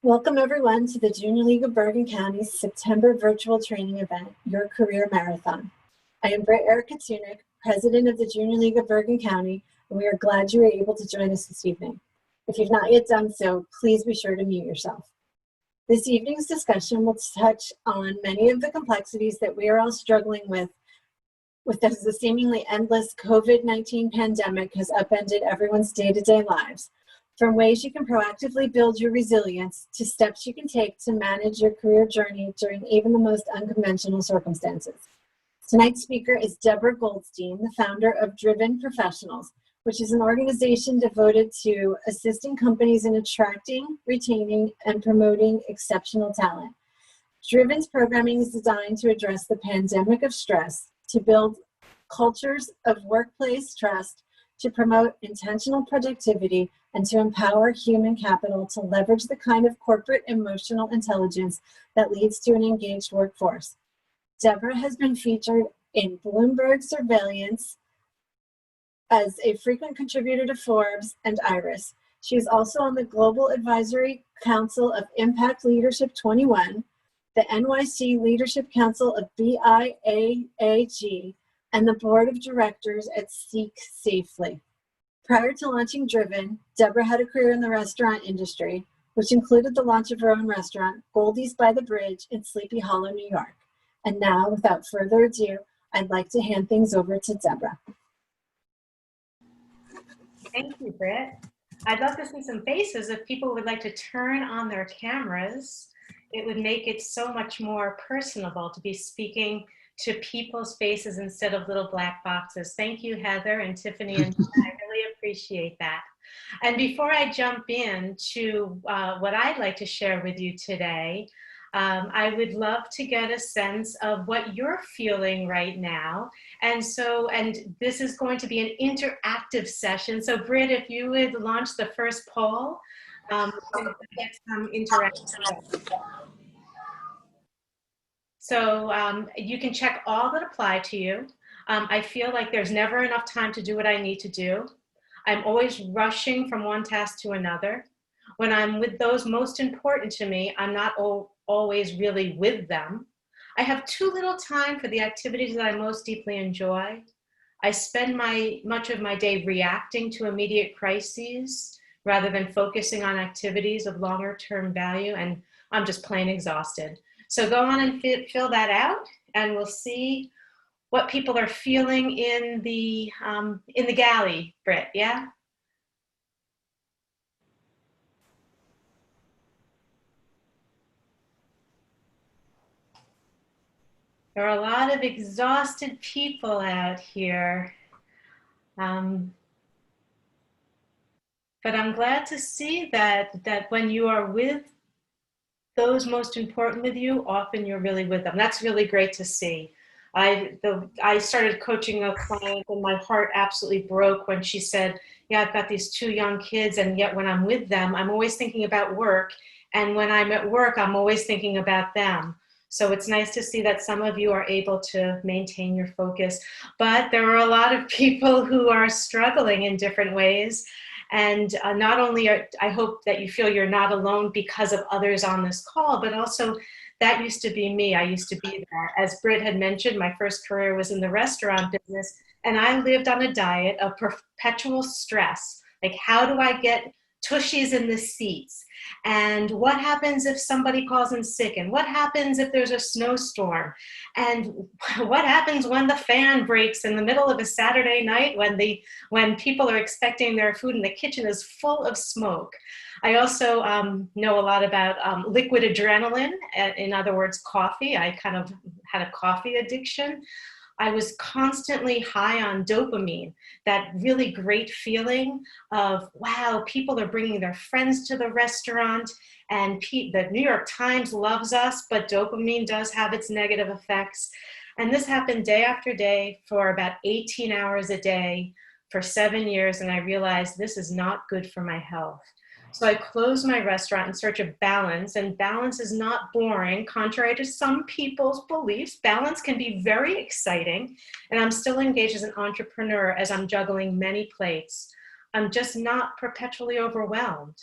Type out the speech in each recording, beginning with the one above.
Welcome everyone to the Junior League of Bergen County's September virtual training event, Your Career Marathon. I am Britt Erica Tunick, President of the Junior League of Bergen County, and we are glad you were able to join us this evening. If you've not yet done so, please be sure to mute yourself. This evening's discussion will touch on many of the complexities that we are all struggling with as the seemingly endless COVID-19 pandemic has upended everyone's day-to-day lives. From ways you can proactively build your resilience to steps you can take to manage your career journey during even the most unconventional circumstances. Tonight's speaker is Deborah Goldstein, the founder of Driven Professionals, which is an organization devoted to assisting companies in attracting, retaining, and promoting exceptional talent. Driven's programming is designed to address the pandemic of stress, to build cultures of workplace trust, to promote intentional productivity, and to empower human capital to leverage the kind of corporate emotional intelligence that leads to an engaged workforce. Deborah has been featured in Bloomberg Surveillance as a frequent contributor to Forbes and Iris. She is also on the Global Advisory Council of Impact Leadership 21, the NYC Leadership Council of BIAAG, and the Board of Directors at Seek Safely. Prior to launching Driven, Deborah had a career in the restaurant industry, which included the launch of her own restaurant, Goldie's by the Bridge in Sleepy Hollow, New York. And now, without further ado, I'd like to hand things over to Deborah. Thank you, Britt. I'd love to see some faces. If people would like to turn on their cameras, it would make it so much more personable to be speaking to people's faces instead of little black boxes. Thank you, Heather and Tiffany, and I really appreciate that. And before I jump in to what I'd like to share with you today, I would love to get a sense of what you're feeling right now. And this is going to be an interactive session. So Britt, if you would launch the first poll, get some interaction. So you can check all that apply to you. I feel like there's never enough time to do what I need to do. I'm always rushing from one task to another. When I'm with those most important to me, I'm not always really with them. I have too little time for the activities that I most deeply enjoy. I spend much of my day reacting to immediate crises rather than focusing on activities of longer term value, and I'm just plain exhausted. So go on and fill that out, and we'll see what people are feeling in the galley, Britt, yeah? There are a lot of exhausted people out here. But I'm glad to see that when you are with those most important with you, often you're really with them. That's really great to see. I started coaching a client and my heart absolutely broke when she said, yeah, I've got these two young kids, and yet when I'm with them, I'm always thinking about work. And when I'm at work, I'm always thinking about them. So it's nice to see that some of you are able to maintain your focus. But there are a lot of people who are struggling in different ways. And not only I hope that you feel you're not alone because of others on this call, but also that used to be me. I used to be that. As Britt had mentioned, my first career was in the restaurant business, and I lived on a diet of perpetual stress. Like, how do I get tushies in the seats? And what happens if somebody calls in sick? And what happens if there's a snowstorm? And what happens when the fan breaks in the middle of a Saturday night when people are expecting their food and the kitchen is full of smoke? I also know a lot about liquid adrenaline, in other words, coffee. I kind of had a coffee addiction. I was constantly high on dopamine, that really great feeling of, wow, people are bringing their friends to the restaurant, and the New York Times loves us, but dopamine does have its negative effects. And this happened day after day for about 18 hours a day for 7 years, and I realized this is not good for my health. So I closed my restaurant in search of balance, and balance is not boring. Contrary to some people's beliefs, balance can be very exciting, and I'm still engaged as an entrepreneur as I'm juggling many plates. I'm just not perpetually overwhelmed.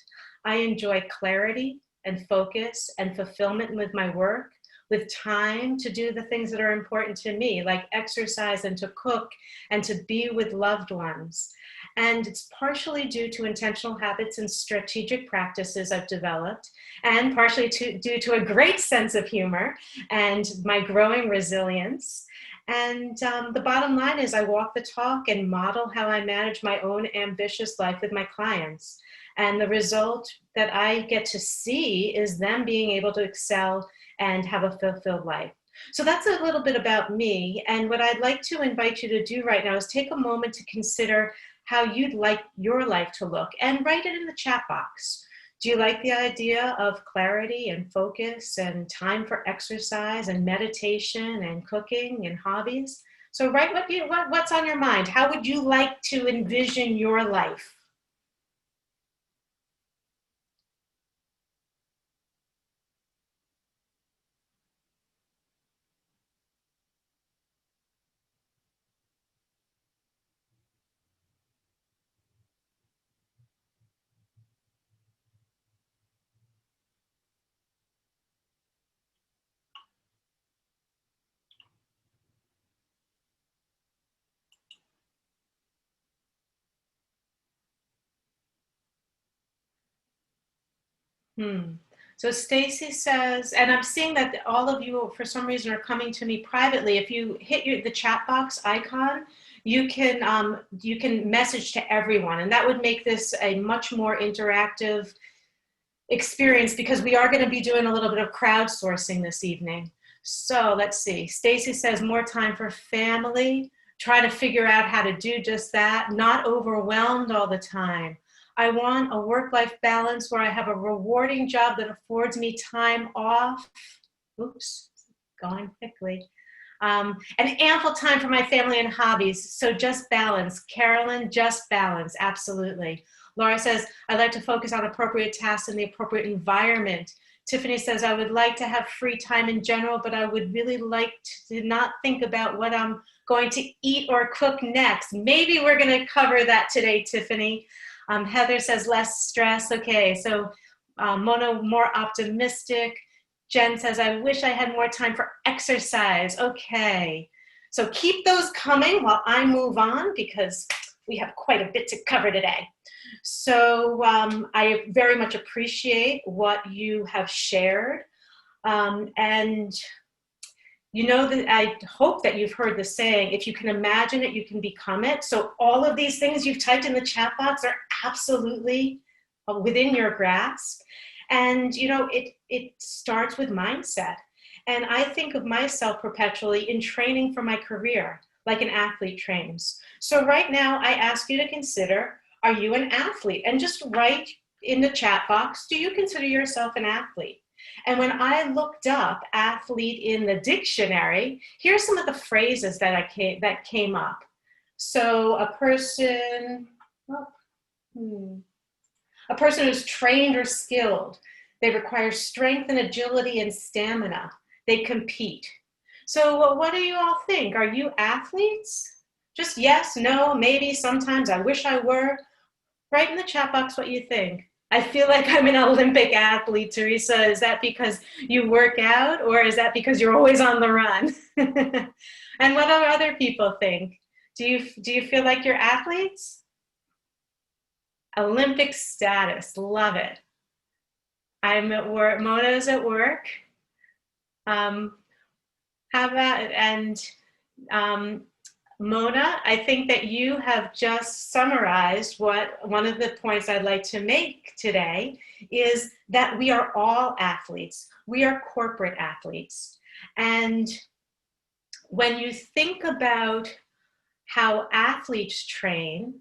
I enjoy clarity, and focus and fulfillment with my work, with time to do the things that are important to me, like exercise and to cook and to be with loved ones. And it's partially due to intentional habits and strategic practices I've developed, and partially due to a great sense of humor and my growing resilience. And the bottom line is I walk the talk and model how I manage my own ambitious life with my clients. And the result that I get to see is them being able to excel and have a fulfilled life. So that's a little bit about me. And what I'd like to invite you to do right now is take a moment to consider how you'd like your life to look and write it in the chat box. Do you like the idea of clarity and focus and time for exercise and meditation and cooking and hobbies? So write what's on your mind. How would you like to envision your life? So Stacy says, and I'm seeing that all of you, for some reason, are coming to me privately. If you hit the chat box icon, you can message to everyone, and that would make this a much more interactive experience because we are going to be doing a little bit of crowdsourcing this evening. So let's see. Stacy says more time for family. Try to figure out how to do just that. Not overwhelmed all the time. I want a work-life balance where I have a rewarding job that affords me time off. Oops, going quickly. And ample time for my family and hobbies. So just balance. Carolyn, just balance. Absolutely. Laura says, I'd like to focus on appropriate tasks in the appropriate environment. Tiffany says, I would like to have free time in general, but I would really like to not think about what I'm going to eat or cook next. Maybe we're going to cover that today, Tiffany. Heather says less stress. Okay, so Mona, more optimistic. Jen says, I wish I had more time for exercise. Okay, so keep those coming while I move on because we have quite a bit to cover today. So I very much appreciate what you have shared. And you know that I hope that you've heard the saying, if you can imagine it, you can become it. So all of these things you've typed in the chat box are absolutely within your grasp. And you know, it starts with mindset. And I think of myself perpetually in training for my career, like an athlete trains. So right now I ask you to consider, are you an athlete? And just write in the chat box, do you consider yourself an athlete? And when I looked up athlete in the dictionary, here's some of the phrases that came up. So a person who's trained or skilled. They require strength and agility and stamina. They compete. So what do you all think? Are you athletes? Just yes, no, maybe, sometimes, I wish I were. Write in the chat box what you think. I feel like I'm an Olympic athlete, Teresa. Is that because you work out, or is that because you're always on the run? And what do other people think? Do you feel like you're athletes? Olympic status, love it. I'm at work, Mona's at work. How about, and Mona, I think that you have just summarized what one of the points I'd like to make today is that we are all athletes. We are corporate athletes. And when you think about how athletes train,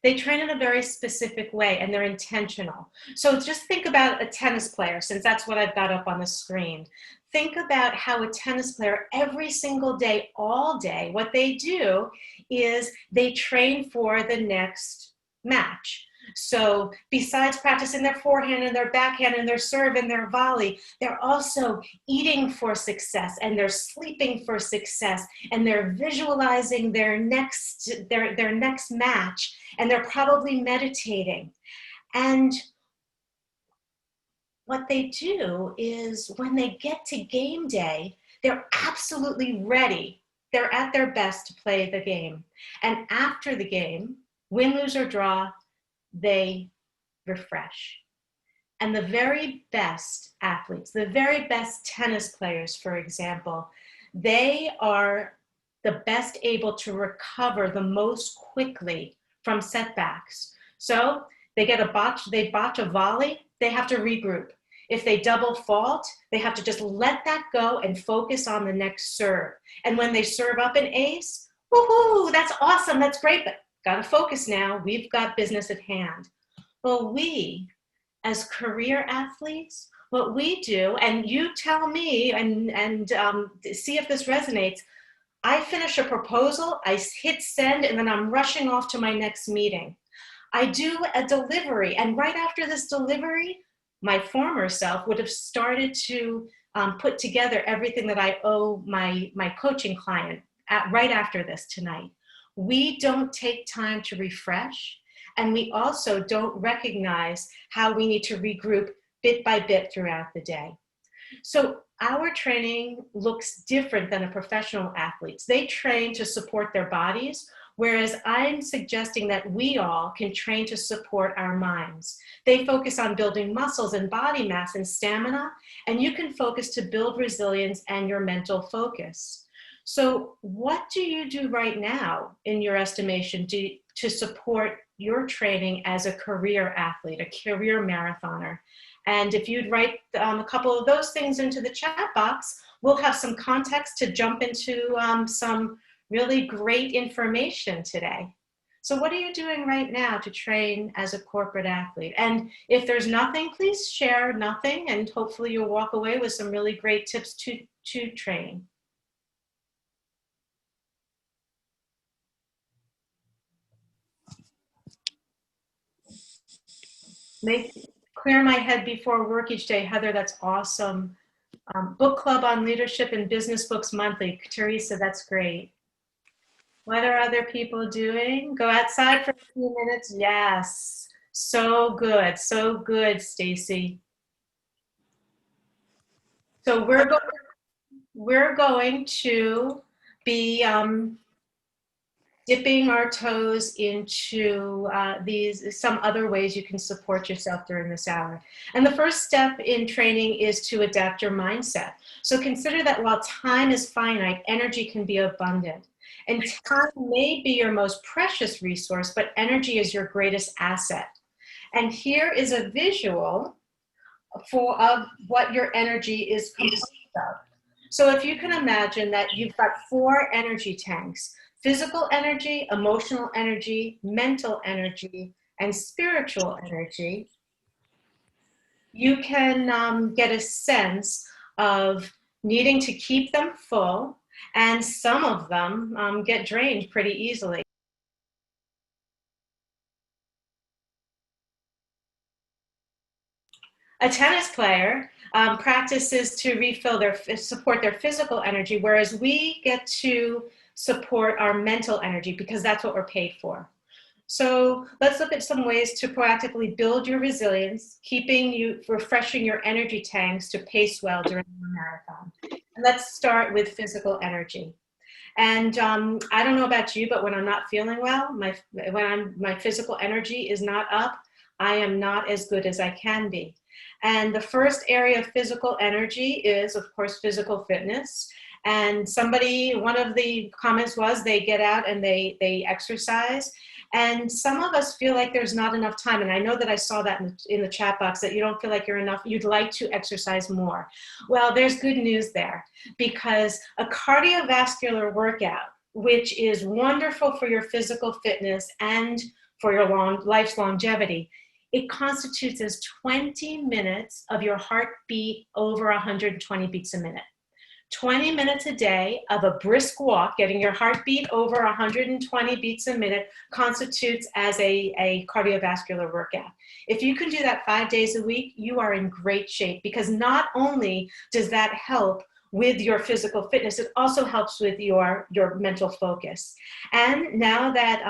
they train in a very specific way and they're intentional. So just think about a tennis player, since that's what I've got up on the screen. Think about how a tennis player every single day, all day, what they do is they train for the next match. So besides practicing their forehand and their backhand and their serve and their volley, they're also eating for success and they're sleeping for success and they're visualizing their next match and they're probably meditating. And what they do is when they get to game day, they're absolutely ready. They're at their best to play the game. And after the game, win, lose, or draw, they refresh. And the very best athletes, the very best tennis players, for example, they are the best able to recover the most quickly from setbacks. So they botch a volley, they have to regroup. If they double fault, they have to just let that go and focus on the next serve. And when they serve up an ace, woohoo, that's awesome, that's great, but gotta focus now, we've got business at hand. Well, we, as career athletes, what we do, and you tell me and see if this resonates, I finish a proposal, I hit send, and then I'm rushing off to my next meeting. I do a delivery, and right after this delivery, my former self would have started to put together everything that I owe my coaching client right after this tonight. We don't take time to refresh, and we also don't recognize how we need to regroup bit by bit throughout the day. So our training looks different than a professional athlete's. They train to support their bodies, whereas I'm suggesting that we all can train to support our minds. They focus on building muscles and body mass and stamina, and you can focus to build resilience and your mental focus. So what do you do right now, in your estimation, to support your training as a career athlete, a career marathoner? And if you'd write a couple of those things into the chat box, we'll have some context to jump into some really great information today. So what are you doing right now to train as a corporate athlete? And if there's nothing, please share nothing, and hopefully you'll walk away with some really great tips to train. Clear my head before work each day. Heather, that's awesome. Book club on leadership and business books monthly. Teresa, that's great. What are other people doing? Go outside for a few minutes. Yes, so good, Stacy. So we're going to be dipping our toes into some other ways you can support yourself during this hour. And the first step in training is to adapt your mindset. So consider that while time is finite, energy can be abundant. And time may be your most precious resource, but energy is your greatest asset. And here is a visual of what your energy is composed of. So if you can imagine that you've got 4 energy tanks: physical energy, emotional energy, mental energy, and spiritual energy. You can get a sense of needing to keep them full, and some of them get drained pretty easily. A tennis player practices to support their physical energy, whereas we get to support our mental energy because that's what we're paid for. So let's look at some ways to proactively build your resilience, refreshing your energy tanks to pace well during the marathon. And let's start with physical energy. And I don't know about you, but when I'm not feeling well, my physical energy is not up, I am not as good as I can be. And the first area of physical energy is, of course, physical fitness. And one of the comments was they get out and they exercise. And some of us feel like there's not enough time. And I know that I saw that in the chat box, that you don't feel like you'd like to exercise more. Well, there's good news there, because a cardiovascular workout, which is wonderful for your physical fitness and for your life's longevity, it constitutes as 20 minutes of your heartbeat over 120 beats a minute. 20 minutes a day of a brisk walk, getting your heartbeat over 120 beats a minute, constitutes as a cardiovascular workout. If you can do that 5 days a week, you are in great shape, because not only does that help with your physical fitness, it also helps with your mental focus. And now that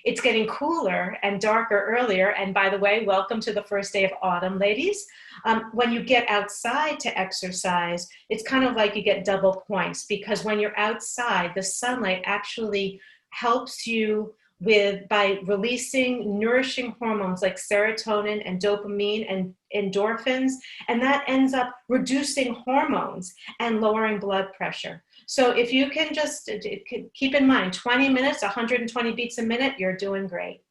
it's getting cooler and darker earlier, and by the way, welcome to the first day of autumn, ladies. When you get outside to exercise, it's kind of like you get double points, because when you're outside, the sunlight actually helps you by releasing nourishing hormones like serotonin and dopamine and endorphins, and that ends up reducing hormones and lowering blood pressure. So if you can just keep in mind, 20 minutes, 120 beats a minute, you're doing great.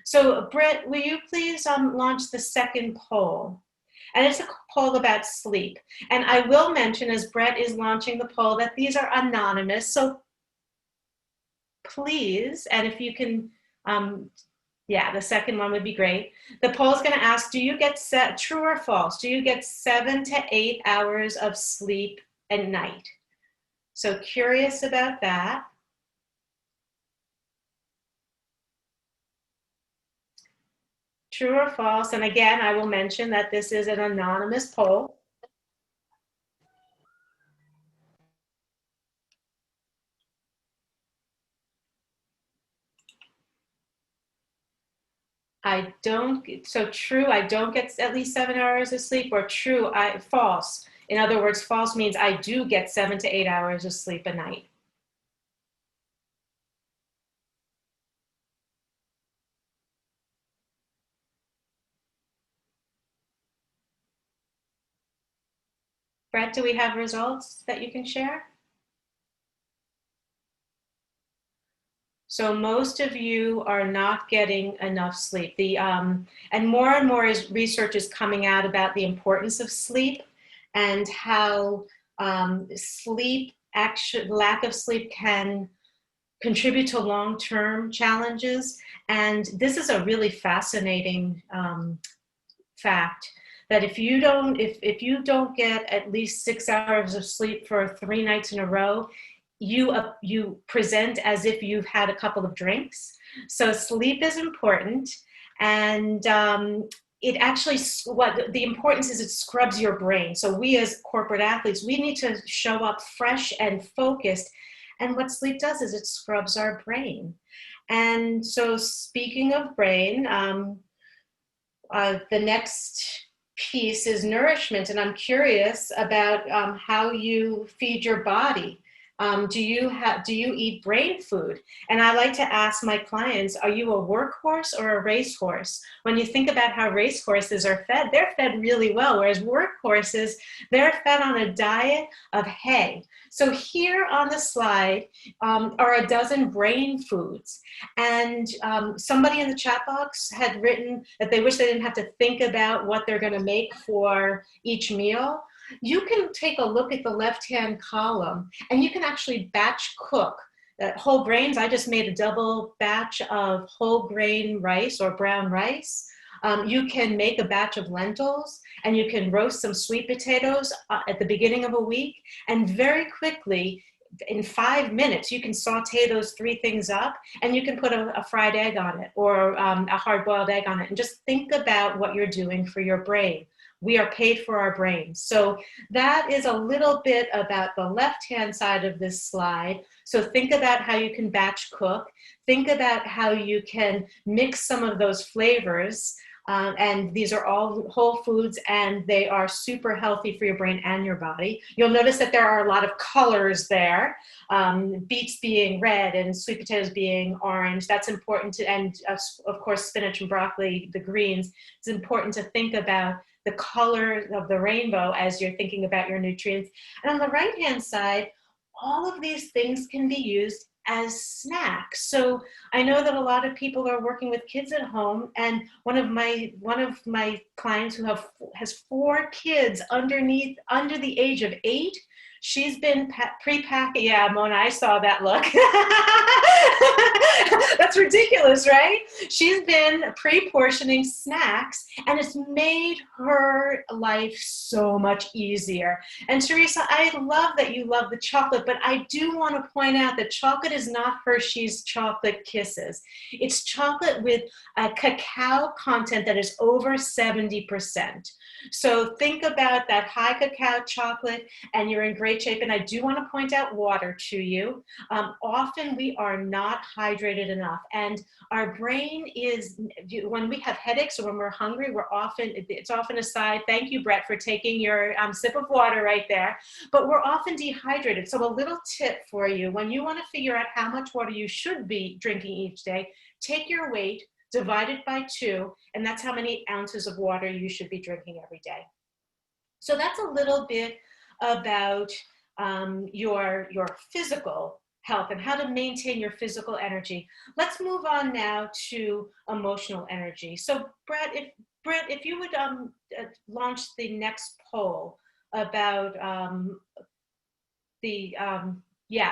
So Britt, will you please launch the second poll? And it's a poll about sleep. And I will mention, as Brett is launching the poll, that these are anonymous. So please, and if you can, yeah, the second one would be great. The poll is going to ask, do you get true or false? Do you get 7 to 8 hours of sleep at night? So curious about that. True or false? And again, I will mention that this is an anonymous poll. So true, I don't get at least 7 hours of sleep, or true, false. In other words, false means I do get 7 to 8 hours of sleep a night. Brett, do we have results that you can share? So most of you are not getting enough sleep. And more research is coming out about the importance of sleep and how lack of sleep can contribute to long-term challenges. And this is a really fascinating fact, that if you don't get at least 6 hours of sleep for 3 nights in a row, you present as if you've had a couple of drinks. So sleep is important, and it actually, what the importance is, it scrubs your brain. So we as corporate athletes, we need to show up fresh and focused. And what sleep does is it scrubs our brain. And so speaking of brain, the next piece is nourishment. And I'm curious about how you feed your body. Do you eat brain food? And I like to ask my clients, are you a workhorse or a racehorse? When you think about how racehorses are fed, they're fed really well, whereas workhorses, they're fed on a diet of hay. So here on the slide are a dozen brain foods. And somebody in the chat box had written that they wish they didn't have to think about what they're going to make for each meal. You can take a look at the left-hand column, and you can actually batch cook whole grains. I just made a double batch of whole grain rice or brown rice. You can make a batch of lentils, and you can roast some sweet potatoes at the beginning of a week, and very quickly, in 5 minutes, you can saute those 3 things up, and you can put a fried egg on it, or a hard-boiled egg on it, and just think about what you're doing for your brain. We are paid for our brains. So that is a little bit about the left-hand side of this slide. So think about how you can batch cook. Think about how you can mix some of those flavors. And these are all whole foods, and they are super healthy for your brain and your body. You'll notice that there are a lot of colors there, beets being red and sweet potatoes being orange. That's important to, and of course, spinach and broccoli, the greens. It's important to think about the color of the rainbow as you're thinking about your nutrients. And on the right-hand side, all of these things can be used as snacks. So I know that a lot of people are working with kids at home, and one of my clients who has 4 kids under the age of 8, she's been pre-packed. Yeah, Mona, I saw that look. That's ridiculous. ridiculous, right? She's been pre-portioning snacks, and it's made her life so much easier. And Teresa, I love that you love the chocolate, but I do want to point out that chocolate is not Hershey's chocolate kisses. It's chocolate with a cacao content that is over 70%. So think about that high cacao chocolate, and you're in great shape. And I do want to point out water to you. Often we are not hydrated enough, and our brain is, when we have headaches or when we're hungry, it's often a sign. Thank you, Brett, for taking your sip of water right there. But we're often dehydrated. So a little tip for you, when you want to figure out how much water you should be drinking each day, take your weight, divide it by 2, and that's how many ounces of water you should be drinking every day. So that's a little bit about your physical health and how to maintain your physical energy. Let's move on now to emotional energy. So Brett, if you would launch the next poll about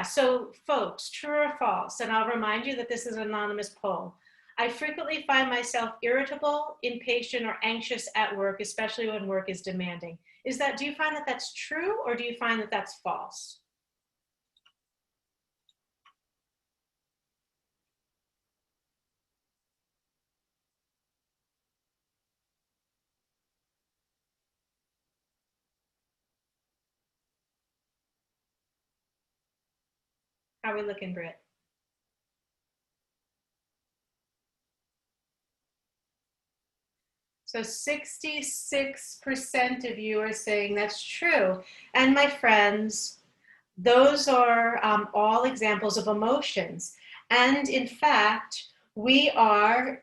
so folks, true or false, and I'll remind you that this is an anonymous poll. I frequently find myself irritable, impatient, or anxious at work, especially when work is demanding. Do you find that that's true, or do you find that that's false? How are we looking, Britt? So 66% of you are saying that's true. And my friends, those are all examples of emotions. And in fact, we are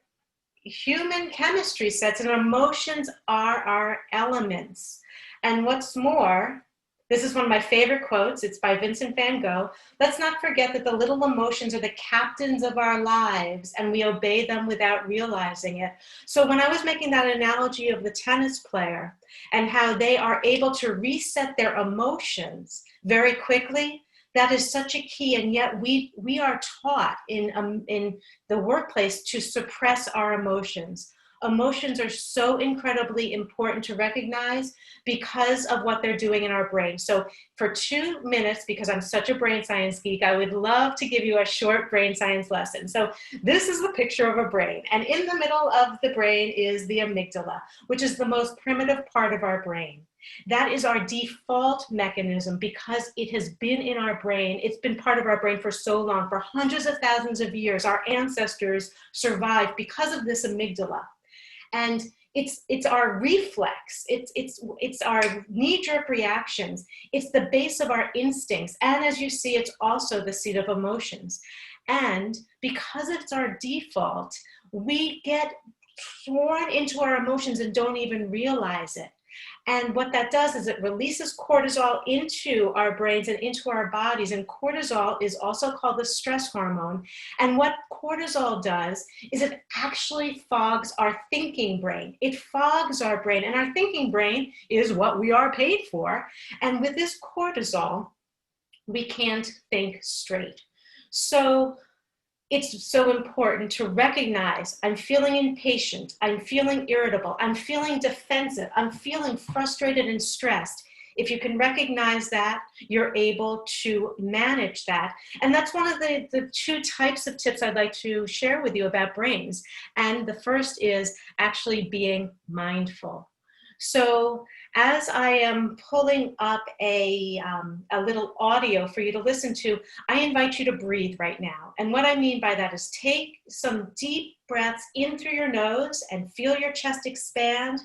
human chemistry sets, and emotions are our elements. And what's more, this is one of my favorite quotes. It's by Vincent van Gogh. Let's not forget that the little emotions are the captains of our lives, and we obey them without realizing it. So when I was making that analogy of the tennis player and how they are able to reset their emotions very quickly, that is such a key. And yet we are taught in the workplace to suppress our emotions. Emotions are so incredibly important to recognize because of what they're doing in our brain. So for 2 minutes, because I'm such a brain science geek, I would love to give you a short brain science lesson. So this is the picture of a brain. And in the middle of the brain is the amygdala, which is the most primitive part of our brain. That is our default mechanism because it has been in our brain. It's been part of our brain for so long, for hundreds of thousands of years. Our ancestors survived because of this amygdala. And it's our reflex. It's our knee-jerk reactions. It's the base of our instincts. And as you see, it's also the seat of emotions. And because it's our default, we get sworn into our emotions and don't even realize it. And what that does is it releases cortisol into our brains and into our bodies. And cortisol is also called the stress hormone. And what cortisol does is it actually fogs our thinking brain. It fogs our brain. And our thinking brain is what we are paid for. And with this cortisol, we can't think straight. So it's so important to recognize I'm feeling impatient, I'm feeling irritable, I'm feeling defensive, I'm feeling frustrated and stressed. If you can recognize that, you're able to manage that. And that's one of the 2 types of tips I'd like to share with you about brains. And the first is actually being mindful. So as I am pulling up a little audio for you to listen to, I invite you to breathe right now. And what I mean by that is take some deep breaths in through your nose and feel your chest expand.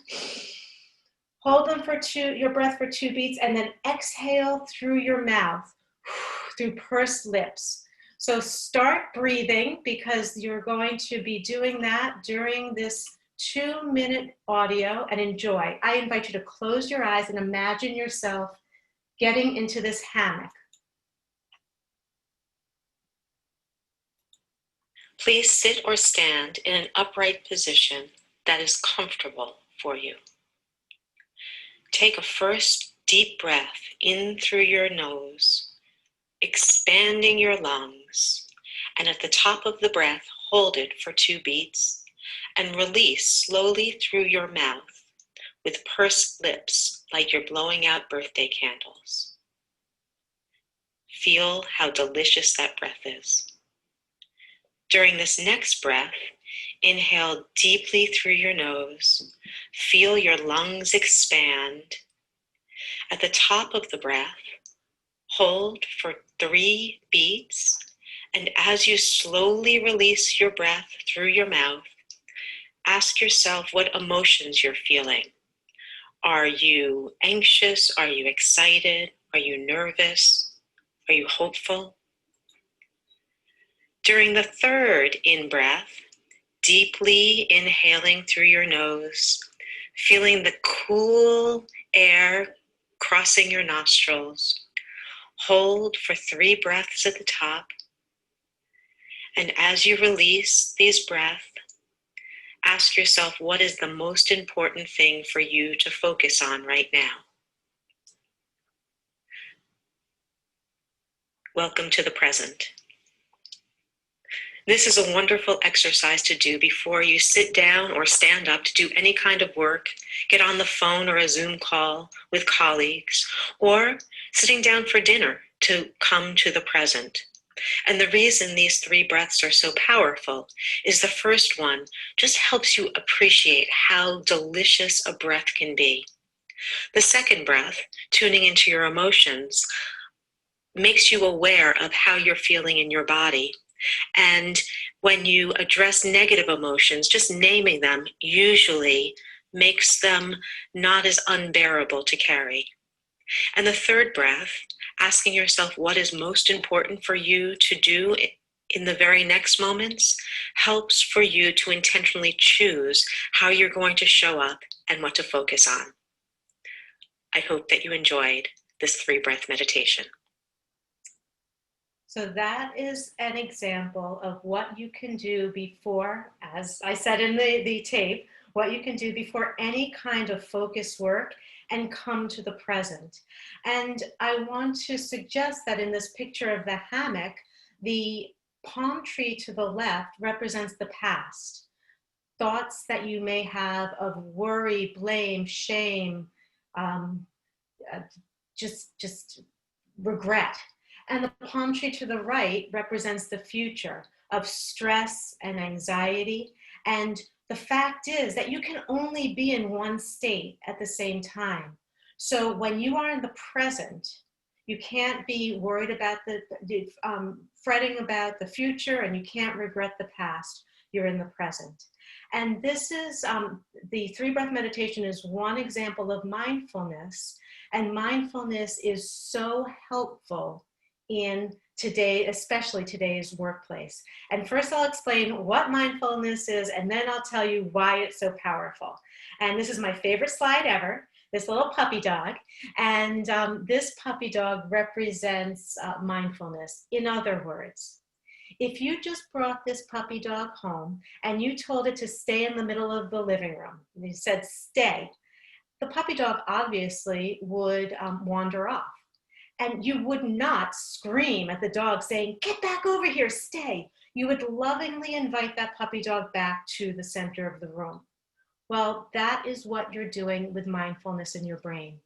Hold them your breath for 2 beats, and then exhale through your mouth, through pursed lips. So start breathing because you're going to be doing that during this 2-minute audio, and enjoy. I invite you to close your eyes and imagine yourself getting into this hammock. Please sit or stand in an upright position that is comfortable for you. Take a first deep breath in through your nose, expanding your lungs, and at the top of the breath, hold it for 2 beats, and release slowly through your mouth with pursed lips like you're blowing out birthday candles. Feel how delicious that breath is. During this next breath, inhale deeply through your nose. Feel your lungs expand. At the top of the breath, hold for 3 beats, and as you slowly release your breath through your mouth, ask yourself what emotions you're feeling. Are you anxious? Are you excited? Are you nervous? Are you hopeful? During the third in-breath, deeply inhaling through your nose, feeling the cool air crossing your nostrils. Hold for 3 breaths at the top. And as you release these breaths, ask yourself what is the most important thing for you to focus on right now. Welcome to the present. This is a wonderful exercise to do before you sit down or stand up to do any kind of work, get on the phone or a Zoom call with colleagues, or sitting down for dinner to come to the present. And the reason these 3 breaths are so powerful is the first one just helps you appreciate how delicious a breath can be. The second breath, tuning into your emotions, makes you aware of how you're feeling in your body. And when you address negative emotions, just naming them usually makes them not as unbearable to carry. And the third breath, asking yourself what is most important for you to do in the very next moments, helps for you to intentionally choose how you're going to show up and what to focus on. I hope that you enjoyed this 3-breath meditation. So that is an example of what you can do before, as I said in the tape, what you can do before any kind of focus work and come to the present. And I want to suggest that in this picture of the hammock, the palm tree to the left represents the past. Thoughts that you may have of worry, blame, shame, just regret. And the palm tree to the right represents the future of stress and anxiety. And the fact is that you can only be in one state at the same time. So when you are in the present, you can't be worried about fretting about the future, and you can't regret the past. You're in the present. And this is, the 3-breath meditation is one example of mindfulness. And mindfulness is so helpful in today, especially today's workplace. And first I'll explain what mindfulness is, and then I'll tell you why it's so powerful. And this is my favorite slide ever, this little puppy dog. And this puppy dog represents mindfulness. In other words, if you just brought this puppy dog home and you told it to stay in the middle of the living room, and you said, stay, the puppy dog obviously would wander off. And you would not scream at the dog saying, get back over here, stay. You would lovingly invite that puppy dog back to the center of the room. Well, that is what you're doing with mindfulness in your brain.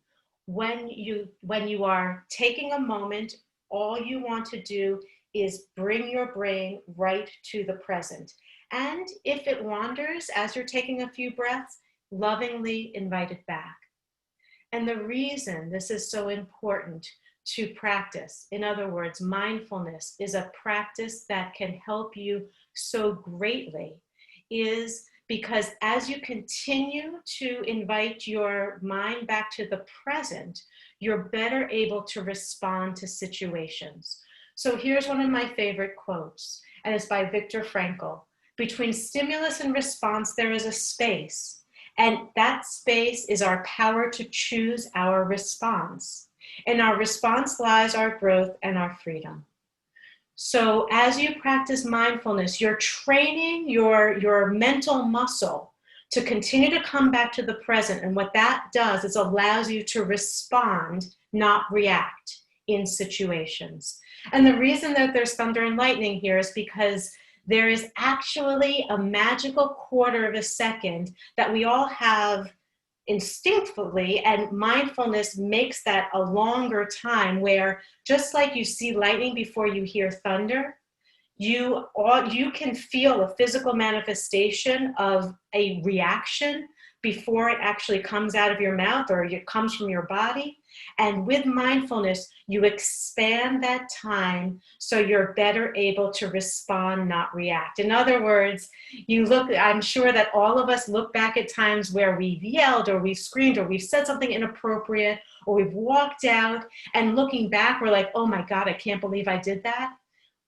When you are taking a moment, all you want to do is bring your brain right to the present. And if it wanders as you're taking a few breaths, lovingly invite it back. And the reason this is so important to practice, in other words, mindfulness is a practice that can help you so greatly, is because as you continue to invite your mind back to the present, you're better able to respond to situations. So here's one of my favorite quotes, and it's by Viktor Frankl. Between stimulus and response, there is a space, and that space is our power to choose our response. In our response lies our growth and our freedom. So as you practice mindfulness, you're training your mental muscle to continue to come back to the present. And what that does is allows you to respond, not react in situations. And the reason that there's thunder and lightning here is because there is actually a magical quarter of a second that we all have instinctively, and mindfulness makes that a longer time, where just like you see lightning before you hear thunder, you can feel a physical manifestation of a reaction before it actually comes out of your mouth or it comes from your body. And with mindfulness, you expand that time so you're better able to respond, not react. In other words, I'm sure that all of us look back at times where we've yelled or we've screamed or we've said something inappropriate or we've walked out, and looking back, we're like, oh my God, I can't believe I did that.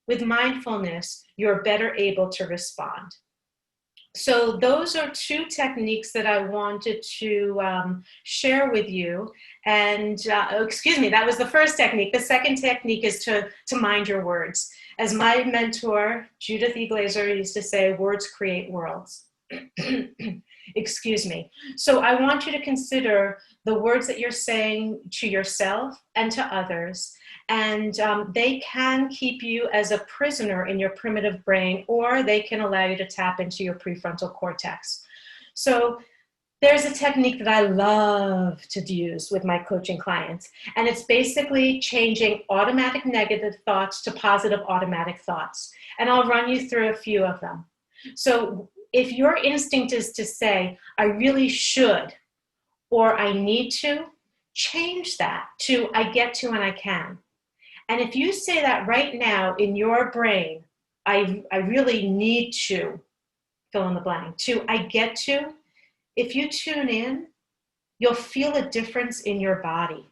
With mindfulness, you're better able to respond. So those are two techniques that I wanted to share with you. And excuse me, that was the first technique. The second technique is to mind your words. As my mentor, Judith E. Glaser, used to say, words create worlds. Excuse me. So I want you to consider the words that you're saying to yourself and to others. And they can keep you as a prisoner in your primitive brain, or they can allow you to tap into your prefrontal cortex. So there's a technique that I love to use with my coaching clients, and it's basically changing automatic negative thoughts to positive automatic thoughts. And I'll run you through a few of them. So if your instinct is to say, I really should, or I need to, change that to I get to and I can. And if you say that right now in your brain, I really need to, fill in the blank, to I get to, if you tune in, you'll feel a difference in your body.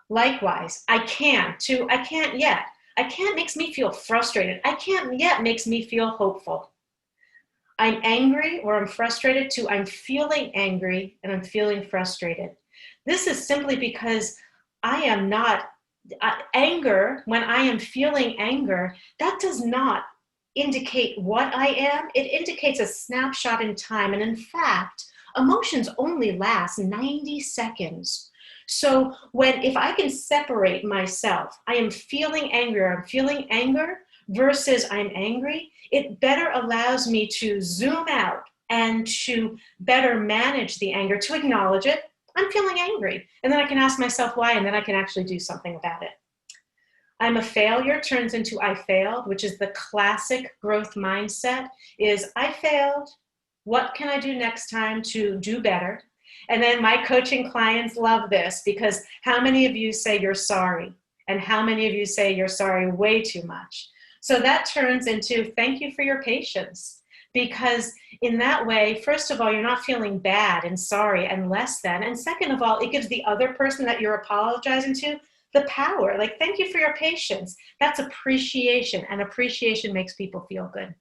Likewise, I can, to I can't yet. I can't makes me feel frustrated. I can't yet makes me feel hopeful. I'm angry or I'm frustrated, to I'm feeling angry and I'm feeling frustrated. This is simply because I am not anger. When I am feeling anger, that does not indicate what I am. It indicates a snapshot in time. And in fact, emotions only last 90 seconds. So if I can separate myself, I am feeling anger, I'm feeling anger versus I'm angry, it better allows me to zoom out and to better manage the anger, to acknowledge it. I'm feeling angry. And then I can ask myself why, and then I can actually do something about it. I'm a failure turns into I failed, which is the classic growth mindset, is I failed. What can I do next time to do better? And then my coaching clients love this, because how many of you say you're sorry? And how many of you say you're sorry way too much? So that turns into thank you for your patience. Because in that way, first of all, you're not feeling bad and sorry and less than. And second of all, it gives the other person that you're apologizing to the power. Like, thank you for your patience. That's appreciation, and appreciation makes people feel good.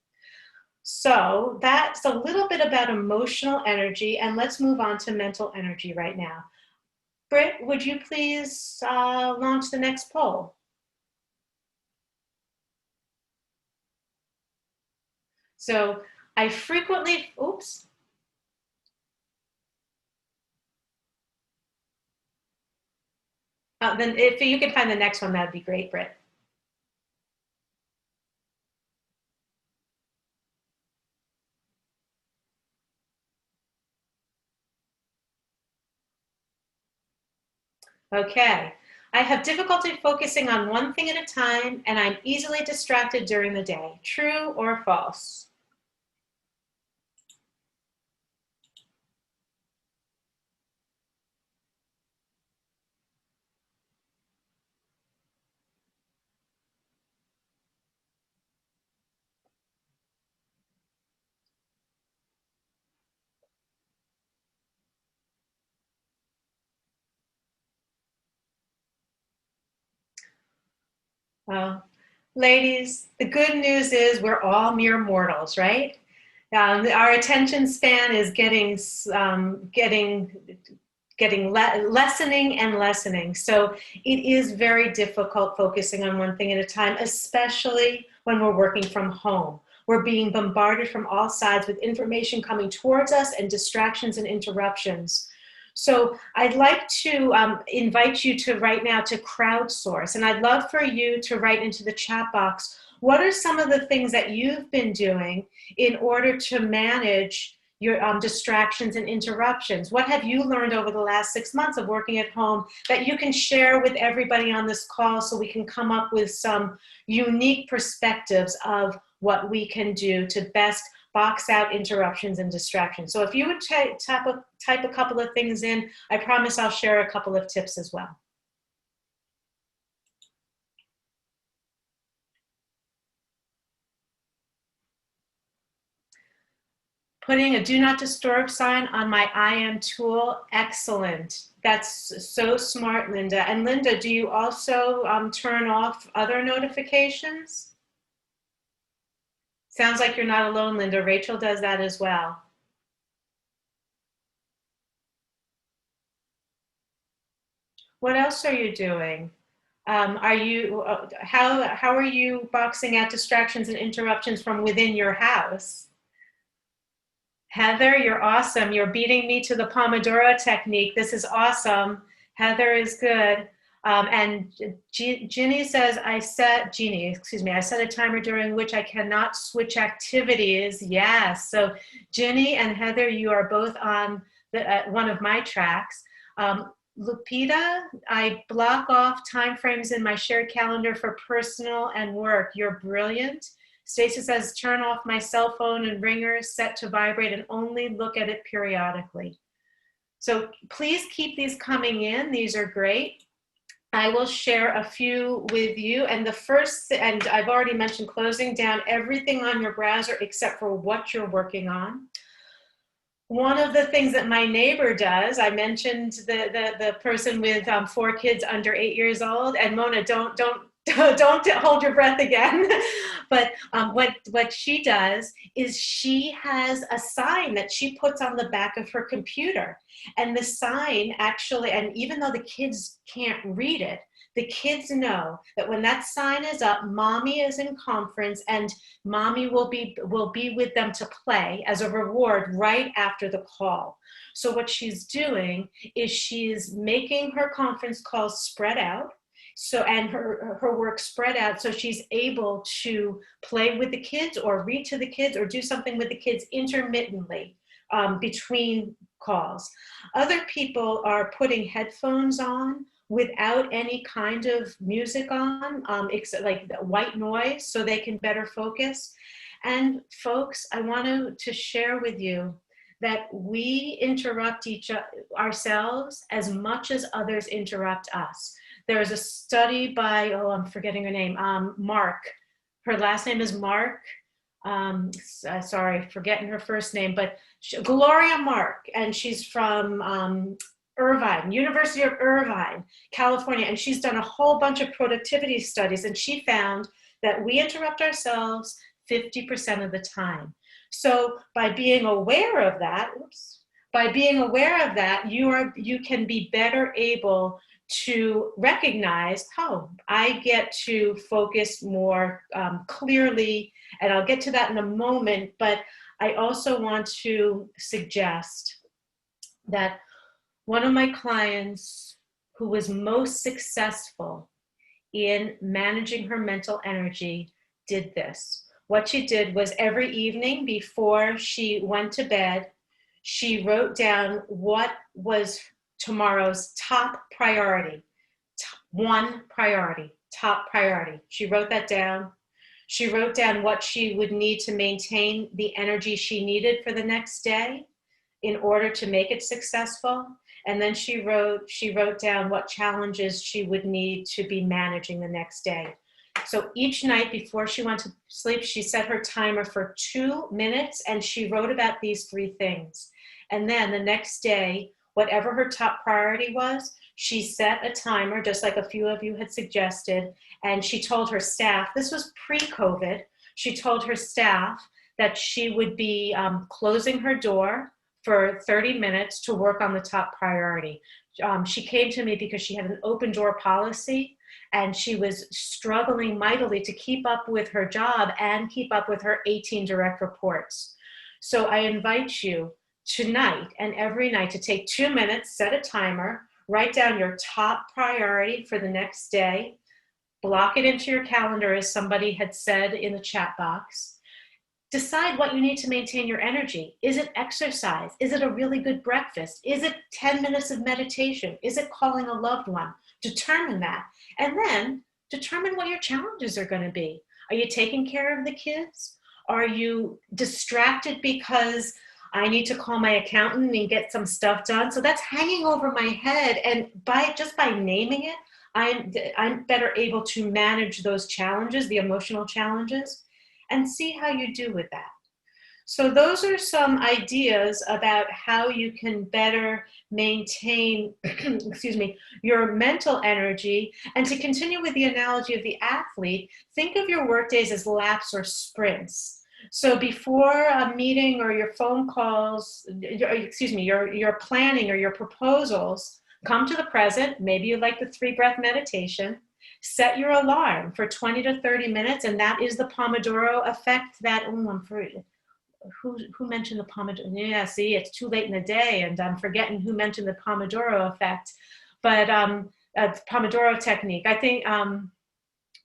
So that's a little bit about emotional energy, and let's move on to mental energy right now. Britt, would you please launch the next poll? So I frequently, oops. Then if you can find the next one, that'd be great, Britt. Okay. I have difficulty focusing on one thing at a time, and I'm easily distracted during the day. True or false? Well, ladies, the good news is we're all mere mortals, right? Our attention span is lessening and lessening. So it is very difficult focusing on one thing at a time, especially when we're working from home. We're being bombarded from all sides with information coming towards us and distractions and interruptions. So I'd like to invite you to right now to crowdsource, and I'd love for you to write into the chat box What are some of the things that you've been doing in order to manage your distractions and interruptions? What have you learned over the last 6 months of working at home that you can share with everybody on this call so we can come up with some unique perspectives of what we can do to best box out interruptions and distractions? So if you would type a couple of things in, I promise I'll share a couple of tips as well. Putting a do not disturb sign on my IM tool, excellent. That's so smart, Linda. And Linda, do you also turn off other notifications? Sounds like you're not alone, Linda. Rachel does that as well. What else are you doing? How are you boxing out distractions and interruptions from within your house? Heather, you're awesome. You're beating me to the Pomodoro technique. This is awesome. Heather is good. And Ginny says, I set a timer during which I cannot switch activities. Yes. So Ginny and Heather, you are both on one of my tracks. Lupita, I block off time frames in my shared calendar for personal and work. You're brilliant. Stacy says, turn off my cell phone and ringers, set to vibrate, and only look at it periodically. So please keep these coming in. These are great. I will share a few with you. And the first, and I've already mentioned closing down everything on your browser except for what you're working on. One of the things that my neighbor does, I mentioned the person with 4 kids under 8 years old, and Mona, don't hold your breath again. But what she does is she has a sign that she puts on the back of her computer. And the sign actually, and even though the kids can't read it, the kids know that when that sign is up, mommy is in conference and mommy will be with them to play as a reward right after the call. So what she's doing is she's making her conference calls spread out. So, and her work spread out, so she's able to play with the kids or read to the kids or do something with the kids intermittently between calls. Other people are putting headphones on without any kind of music on, except like white noise, so they can better focus. And folks, I want to share with you that we interrupt ourselves as much as others interrupt us. There's a study by, I'm forgetting her name, Mark. Her last name is Mark. Sorry, forgetting her first name, but Gloria Mark, and she's from Irvine, University of Irvine, California, and she's done a whole bunch of productivity studies, and she found that we interrupt ourselves 50% of the time. So by being aware of that, you can be better able to recognize, oh, I get to focus more clearly, and I'll get to that in a moment, but I also want to suggest that one of my clients who was most successful in managing her mental energy did this. What she did was every evening before she went to bed, she wrote down what was tomorrow's top priority. One priority, top priority. She wrote that down. She wrote down what she would need to maintain the energy she needed for the next day in order to make it successful. And then she wrote down what challenges she would need to be managing the next day. So each night before she went to sleep, she set her timer for 2 minutes and she wrote about these 3 things. And then the next day, whatever her top priority was, she set a timer, just like a few of you had suggested, and she told her staff, this was pre-COVID, she told her staff that she would be closing her door for 30 minutes to work on the top priority. She came to me because she had an open door policy and she was struggling mightily to keep up with her job and keep up with her 18 direct reports. So I invite you tonight and every night to take 2 minutes, set a timer, write down your top priority for the next day, Block it into your calendar, as somebody had said in the chat box. Decide what you need to maintain your energy. Is it exercise? Is it a really good breakfast? Is it 10 minutes of meditation? Is it calling a loved one? Determine that. And then determine what your challenges are going to be. Are you taking care of the kids? Are you distracted because I need to call my accountant and get some stuff done? So that's hanging over my head. And just by naming it, I'm better able to manage those challenges, the emotional challenges, and see how you do with that. So those are some ideas about how you can better maintain, excuse me, your mental energy. And to continue with the analogy of the athlete, think of your work days as laps or sprints. So before a meeting or your phone calls, your planning or your proposals, come to the present. Maybe you like the 3-breath meditation. Set your alarm for 20 to 30 minutes, and that is the Pomodoro effect. Who mentioned the Pomodoro? Yeah, see, it's too late in the day, and I'm forgetting who mentioned the Pomodoro effect. But Pomodoro technique, I think,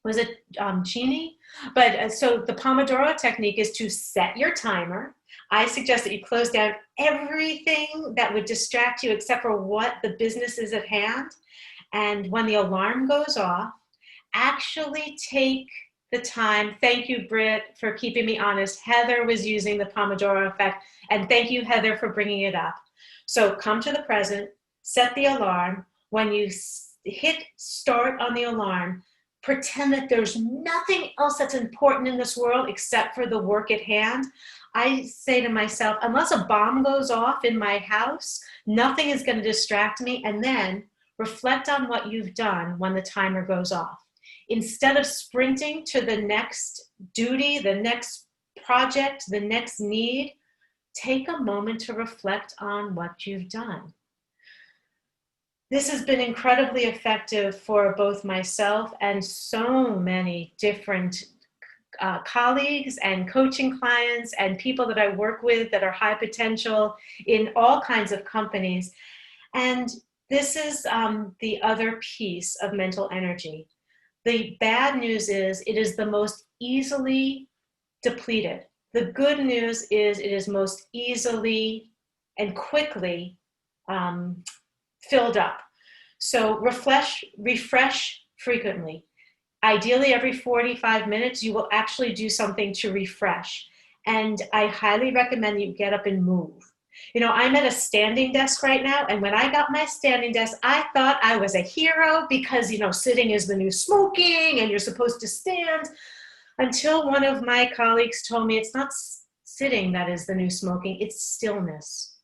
was it Jeannie? But so the Pomodoro technique is to set your timer. I suggest that you close down everything that would distract you except for what the business is at hand. And when the alarm goes off, actually take the time. Thank you, Britt, for keeping me honest. Heather was using the Pomodoro effect. And thank you, Heather, for bringing it up. So come to the present, set the alarm. When you hit start on the alarm, pretend that there's nothing else that's important in this world except for the work at hand. I say to myself, unless a bomb goes off in my house, nothing is going to distract me. And then reflect on what you've done when the timer goes off. Instead of sprinting to the next duty, the next project, the next need, take a moment to reflect on what you've done. This has been incredibly effective for both myself and so many different colleagues and coaching clients and people that I work with that are high potential in all kinds of companies. And this is the other piece of mental energy. The bad news is it is the most easily depleted. The good news is it is most easily and quickly filled up. So refresh frequently. Ideally, every 45 minutes, you will actually do something to refresh. And I highly recommend you get up and move. You know, I'm at a standing desk right now, and when I got my standing desk, I thought I was a hero because, you know, sitting is the new smoking and you're supposed to stand, until one of my colleagues told me it's not sitting that is the new smoking, it's stillness.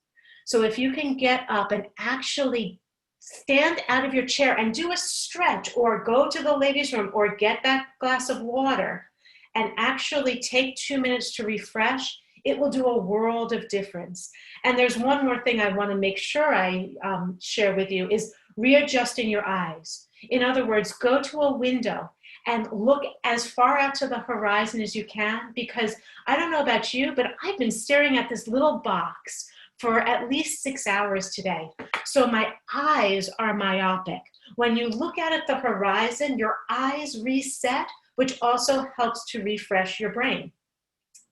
So if you can get up and actually stand out of your chair and do a stretch or go to the ladies' room or get that glass of water and actually take 2 minutes to refresh, it will do a world of difference. And there's one more thing I want to make sure I share with you is readjusting your eyes. In other words, go to a window and look as far out to the horizon as you can, because I don't know about you, but I've been staring at this little box for at least 6 hours today. So my eyes are myopic. When you look out at the horizon, your eyes reset, which also helps to refresh your brain.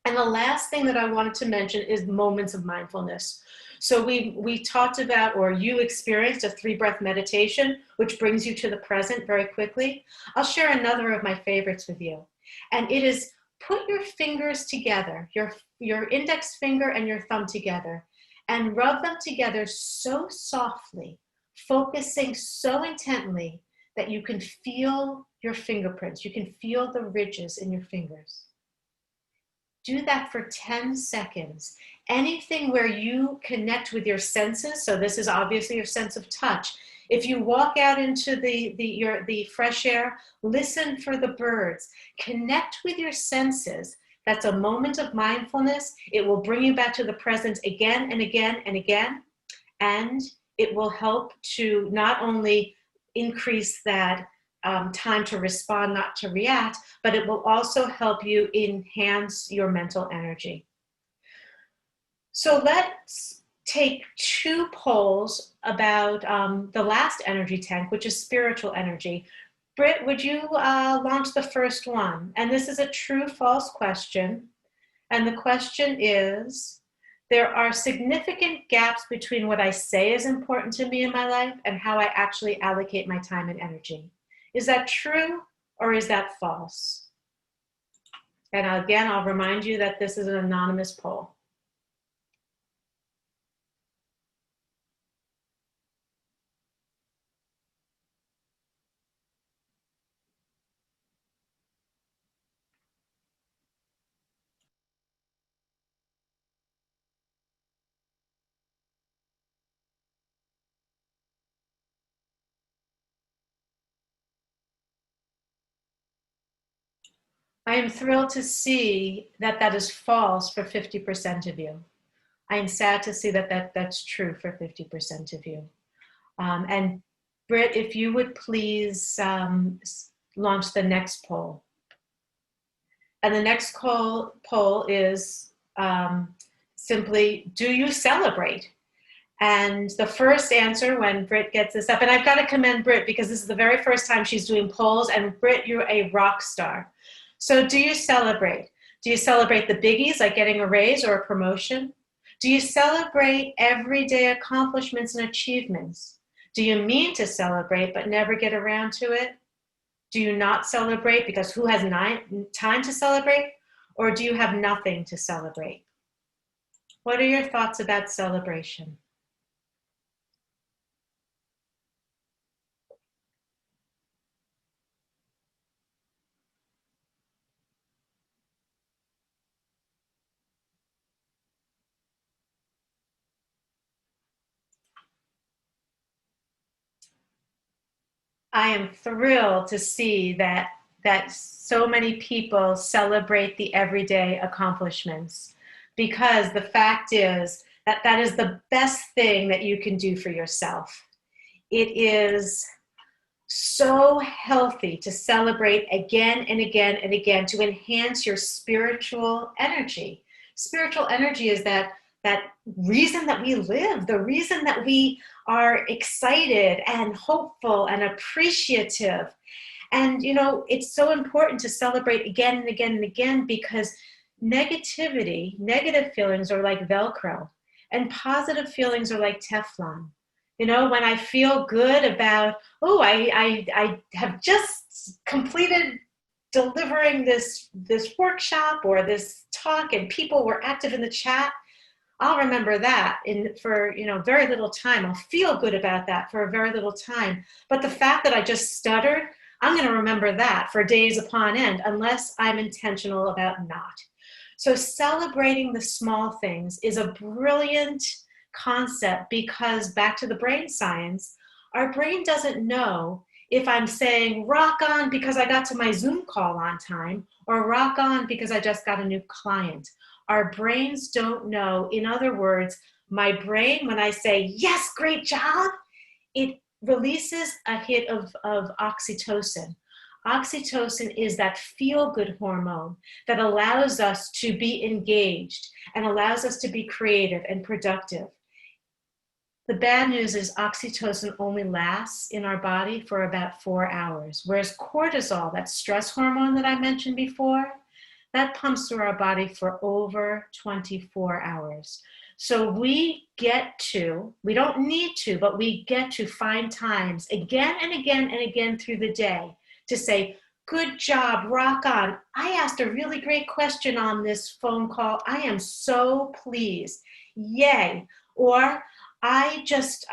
And the last thing that I wanted to mention is moments of mindfulness. So we talked about, or you experienced, a 3-breath meditation, which brings you to the present very quickly. I'll share another of my favorites with you. And it is put your fingers together, your index finger and your thumb together, and rub them together so softly, focusing so intently that you can feel your fingerprints. You can feel the ridges in your fingers. Do that for 10 seconds. Anything where you connect with your senses, so this is obviously your sense of touch. If you walk out into the fresh air, listen for the birds. Connect with your senses. That's a moment of mindfulness. It will bring you back to the present again and again and again. And it will help to not only increase that time to respond, not to react, but it will also help you enhance your mental energy. So let's take 2 polls about the last energy tank, which is spiritual energy. Britt, would you launch the first one? And this is a true-false question. And the question is, there are significant gaps between what I say is important to me in my life and how I actually allocate my time and energy. Is that true or is that false? And again, I'll remind you that this is an anonymous poll. I am thrilled to see that that is false for 50% of you. I am sad to see that that's true for 50% of you. And Britt, if you would please launch the next poll. And the next poll is simply, do you celebrate? And the first answer when Britt gets this up, and I've got to commend Britt because this is the very first time she's doing polls, and Britt, you're a rock star. So do you celebrate? Do you celebrate the biggies like getting a raise or a promotion? Do you celebrate everyday accomplishments and achievements? Do you mean to celebrate but never get around to it? Do you not celebrate because who has time to celebrate? Or do you have nothing to celebrate? What are your thoughts about celebration? I am thrilled to see that so many people celebrate the everyday accomplishments, because the fact is that is the best thing that you can do for yourself. It is so healthy to celebrate again and again and again to enhance your spiritual energy. Spiritual energy is that reason that we live, the reason that we are excited and hopeful and appreciative. And, you know, it's so important to celebrate again and again and again, because negative feelings are like Velcro, and positive feelings are like Teflon. You know, when I feel good about, oh, I have just completed delivering this workshop or this talk and people were active in the chat, I'll remember that for very little time. I'll feel good about that for a very little time. But the fact that I just stuttered, I'm going to remember that for days upon end, unless I'm intentional about not. So celebrating the small things is a brilliant concept, because back to the brain science, our brain doesn't know if I'm saying rock on because I got to my Zoom call on time, or rock on because I just got a new client. Our brains don't know. In other words, my brain, when I say, yes, great job, it releases a hit of oxytocin. Oxytocin is that feel-good hormone that allows us to be engaged and allows us to be creative and productive. The bad news is oxytocin only lasts in our body for about 4 hours, whereas cortisol, that stress hormone that I mentioned before, that pumps through our body for over 24 hours. So we don't need to, but we get to find times again and again and again through the day to say, good job, rock on. I asked a really great question on this phone call. I am so pleased. Yay. Or I just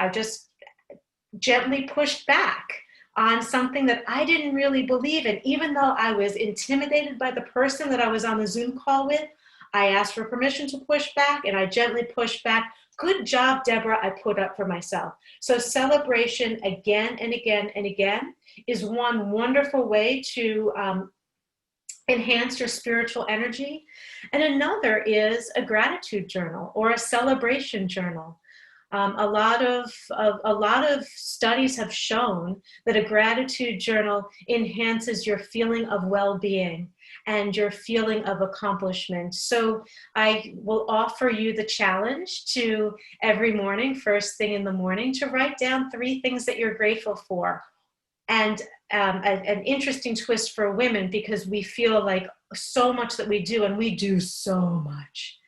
gently pushed back on something that I didn't really believe in. Even though I was intimidated by the person that I was on the Zoom call with, I asked for permission to push back and I gently pushed back. Good job, Deborah, I put up for myself. So celebration again and again and again is one wonderful way to enhance your spiritual energy. And another is a gratitude journal or a celebration journal. A lot of studies have shown that a gratitude journal enhances your feeling of well-being and your feeling of accomplishment. So I will offer you the challenge to every morning, first thing in the morning, to write down 3 things that you're grateful for. and an interesting twist for women, because we feel like so much that we do, and we do so much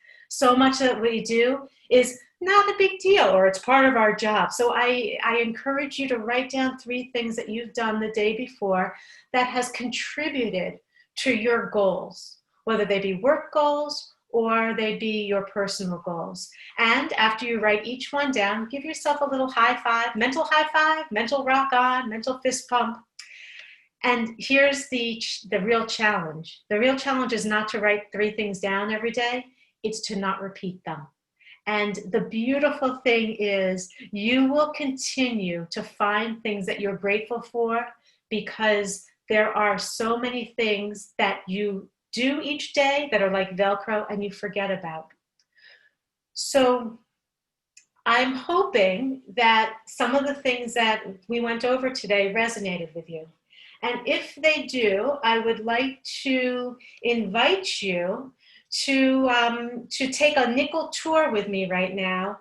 that we do is not a big deal, or it's part of our job. So I encourage you to write down 3 things that you've done the day before that has contributed to your goals, whether they be work goals or they be your personal goals. And after you write each one down, give yourself a little high five, mental rock on, mental fist pump. And here's the real challenge. The real challenge is not to write 3 things down every day, it's to not repeat them. And the beautiful thing is you will continue to find things that you're grateful for, because there are so many things that you do each day that are like Velcro and you forget about. So I'm hoping that some of the things that we went over today resonated with you. And if they do, I would like to invite you to take a nickel tour with me right now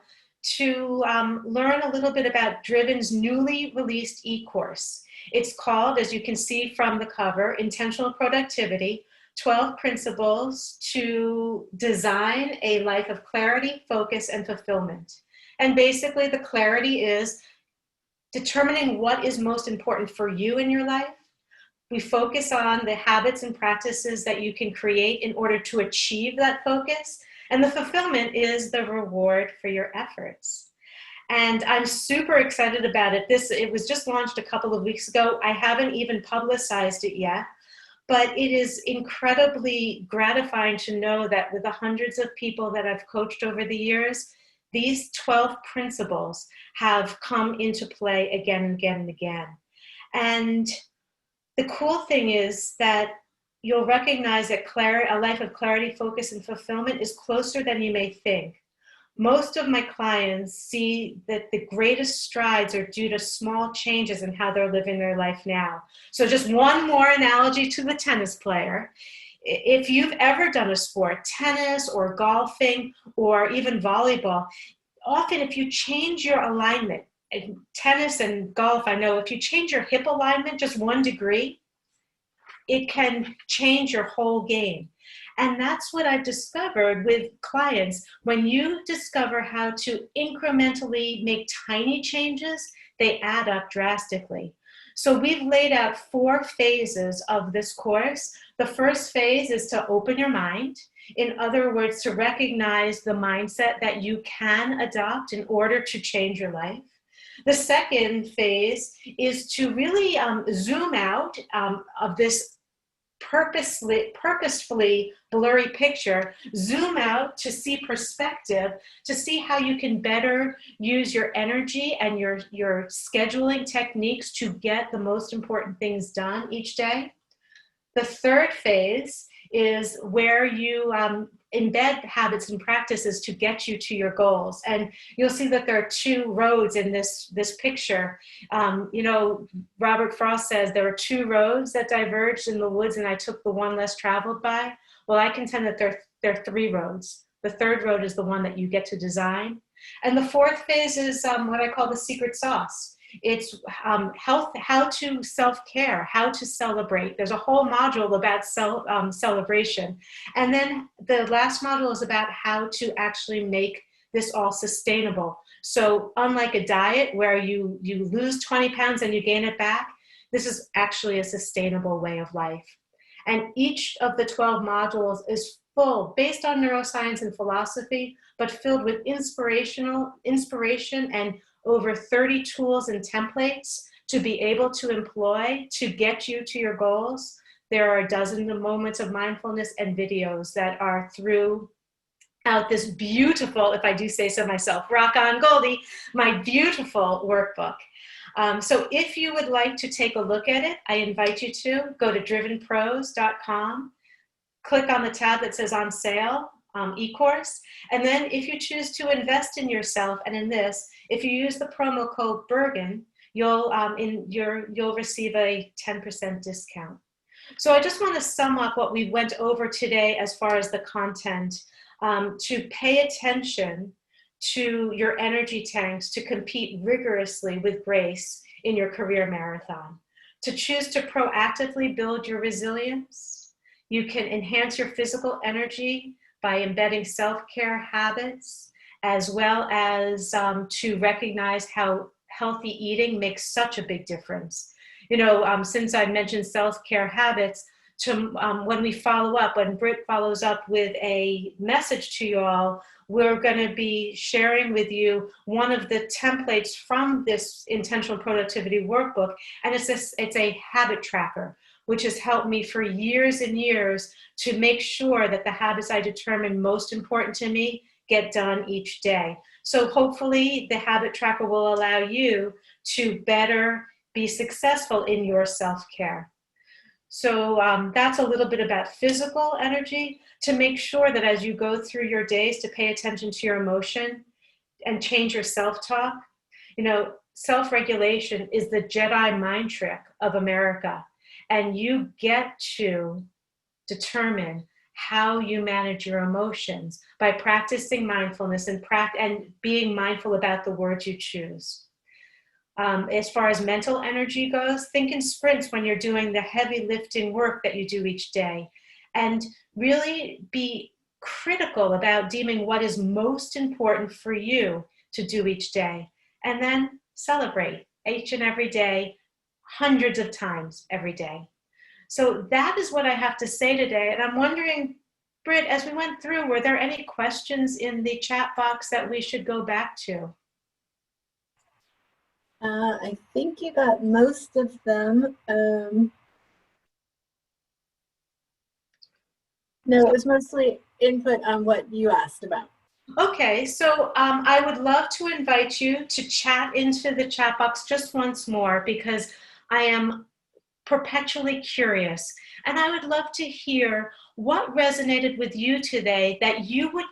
to learn a little bit about Driven's newly released e-course. It's called, as you can see from the cover, Intentional Productivity, 12 Principles to Design a Life of Clarity, Focus, and Fulfillment. And basically the clarity is determining what is most important for you in your life. We focus on the habits and practices that you can create in order to achieve that focus. And the fulfillment is the reward for your efforts. And I'm super excited about it. It was just launched a couple of weeks ago. I haven't even publicized it yet, but it is incredibly gratifying to know that with the hundreds of people that I've coached over the years, these 12 principles have come into play again and again and again. And the cool thing is that you'll recognize that a life of clarity, focus, and fulfillment is closer than you may think. Most of my clients see that the greatest strides are due to small changes in how they're living their life now. So just one more analogy to the tennis player. If you've ever done a sport, tennis or golfing or even volleyball, often if you change your alignment, in tennis and golf, I know if you change your hip alignment just 1 degree, it can change your whole game. And that's what I've discovered with clients. When you discover how to incrementally make tiny changes, they add up drastically. So we've laid out 4 phases of this course. The first phase is to open your mind. In other words, to recognize the mindset that you can adopt in order to change your life. The second phase is to really zoom out of this purposefully blurry picture, zoom out to see perspective, to see how you can better use your energy and your scheduling techniques to get the most important things done each day. The third phase is where you embed habits and practices to get you to your goals. And you'll see that there are 2 roads in this picture. Robert Frost says there are 2 roads that diverged in the woods and I took the one less traveled by. Well, I contend that there are 3 roads. The third road is the one that you get to design. And the 4th phase is what I call the secret sauce. It's health, how to self-care, how to celebrate. There's a whole module about celebration. And then the last module is about how to actually make this all sustainable. So unlike a diet where you lose 20 pounds and you gain it back, this is actually a sustainable way of life. And each of the 12 modules is full, based on neuroscience and philosophy, but filled with inspiration and over 30 tools and templates to be able to employ to get you to your goals. There are a dozen moments of mindfulness and videos that are throughout this beautiful, if I do say so myself, rock on Goldie, my beautiful workbook. So if you would like to take a look at it, I invite you to go to drivenpros.com, click on the tab that says on sale, e-course. And then if you choose to invest in yourself and in this, if you use the promo code Bergen, you'll receive a 10% discount. So I just want to sum up what we went over today as far as the content, to pay attention to your energy tanks to compete rigorously with grace in your career marathon, to choose to proactively build your resilience. You can enhance your physical energy by embedding self-care habits, as well as to recognize how healthy eating makes such a big difference. You know, since I mentioned self-care habits, when we follow up, when Britt follows up with a message to you all, we're going to be sharing with you one of the templates from this intentional productivity workbook, and it's a habit tracker, which has helped me for years and years to make sure that the habits I determine most important to me get done each day. So hopefully the habit tracker will allow you to better be successful in your self-care. So that's a little bit about physical energy, to make sure that as you go through your days, to pay attention to your emotion and change your self-talk. You know, self-regulation is the Jedi mind trick of America, and you get to determine how you manage your emotions by practicing mindfulness and being mindful about the words you choose. As far as mental energy goes, think in sprints when you're doing the heavy lifting work that you do each day, and really be critical about deeming what is most important for you to do each day, and then celebrate each and every day, hundreds of times every day. So that is what I have to say today. And I'm wondering, Britt, as we went through, were there any questions in the chat box that we should go back to? I think you got most of them. No, it was mostly input on what you asked about. Okay, so I would love to invite you to chat into the chat box just once more, because I am perpetually curious. And I would love to hear what resonated with you today that you would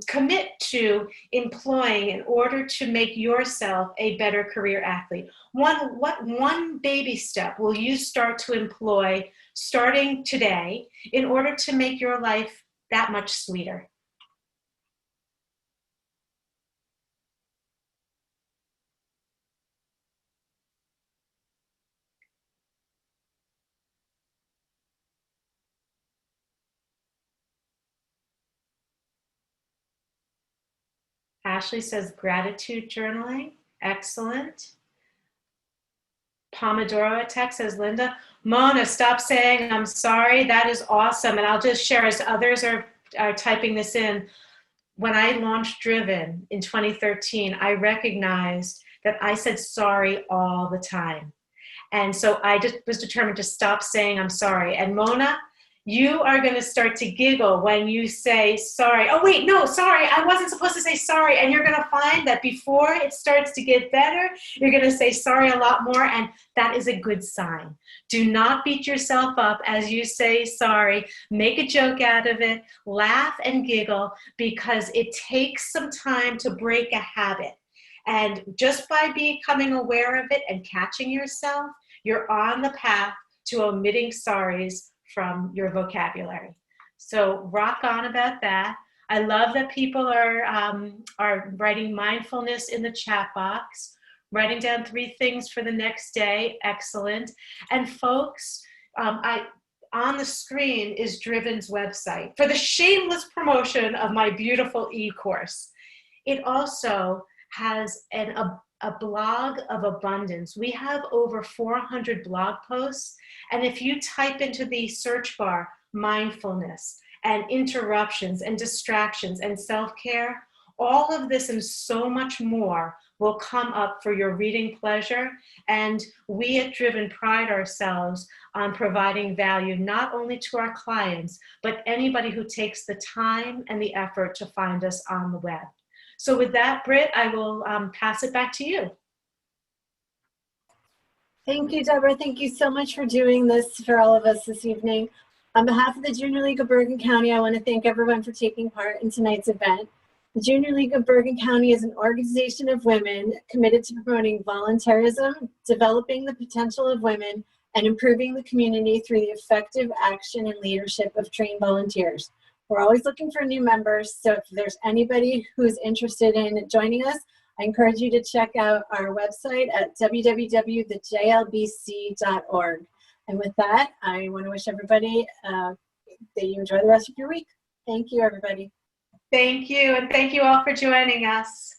commit to employing in order to make yourself a better career athlete. What one baby step will you start to employ starting today in order to make your life that much sweeter? Ashley says gratitude journaling. Excellent. Pomodoro attack, says Linda. Mona, stop saying I'm sorry. That is awesome. And I'll just share, as others are typing this in, when I launched Driven in 2013, I recognized that I said sorry all the time. And so I just was determined to stop saying I'm sorry. And Mona, you are going to start to giggle when you say sorry. Oh, wait, no, sorry, I wasn't supposed to say sorry. And you're going to find that before it starts to get better, you're going to say sorry a lot more. And that is a good sign. Do not beat yourself up as you say sorry. Make a joke out of it. Laugh and giggle, because it takes some time to break a habit. And just by becoming aware of it and catching yourself, you're on the path to omitting sorries from your vocabulary. So rock on about that. I love that people are writing mindfulness in the chat box, writing down 3 things for the next day. Excellent. And folks, on the screen is Driven's website for the shameless promotion of my beautiful e-course. It also has a blog of abundance. We have over 400 blog posts. And if you type into the search bar, mindfulness and interruptions and distractions and self-care, all of this and so much more will come up for your reading pleasure. And we at Driven pride ourselves on providing value not only to our clients, but anybody who takes the time and the effort to find us on the web. So with that, Britt, I will pass it back to you. Thank you, Deborah. Thank you so much for doing this for all of us this evening. On behalf of the Junior League of Bergen County, I want to thank everyone for taking part in tonight's event. The Junior League of Bergen County is an organization of women committed to promoting volunteerism, developing the potential of women, and improving the community through the effective action and leadership of trained volunteers. We're always looking for new members, so if there's anybody who's interested in joining us, I encourage you to check out our website at www.thejlbc.org. And with that, I want to wish everybody that you enjoy the rest of your week. Thank you, everybody. Thank you, and thank you all for joining us.